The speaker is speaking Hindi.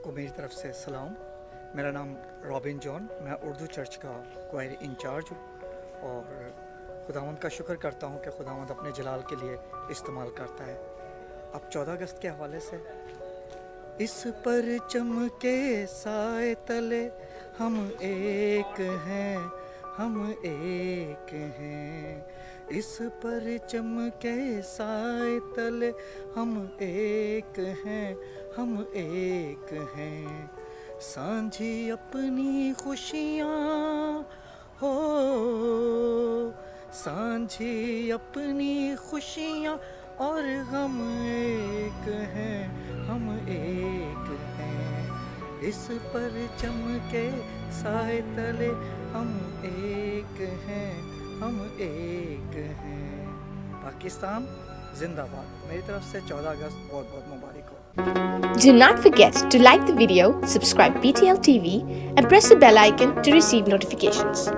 सबको मेरी तरफ से सलाम। मेरा नाम रॉबिन जॉन, मैं उर्दू चर्च का क्वायर इंचार्ज हूँ और खुदावंद का शुक्र करता हूँ कि खुदावंद अपने जलाल के लिए इस्तेमाल करता है। अब 14 अगस्त के हवाले से, इस परचम के साए तले हम एक हैं, हम एक हैं। इस परचम के साए तले हम एक हैं, हम एक हैं। सांझी अपनी खुशियाँ हो, सांझी अपनी खुशियाँ और हम एक हैं, हम एक हैं। इस परचम के साए तले हम एक हैं, हम एक हैं। पाकिस्तान जिंदाबाद। मेरी तरफ से 14 अगस्त बहुत बहुत मुबारक हो। Do not forget to like the video, subscribe BTL TV, and press the bell icon to receive notifications.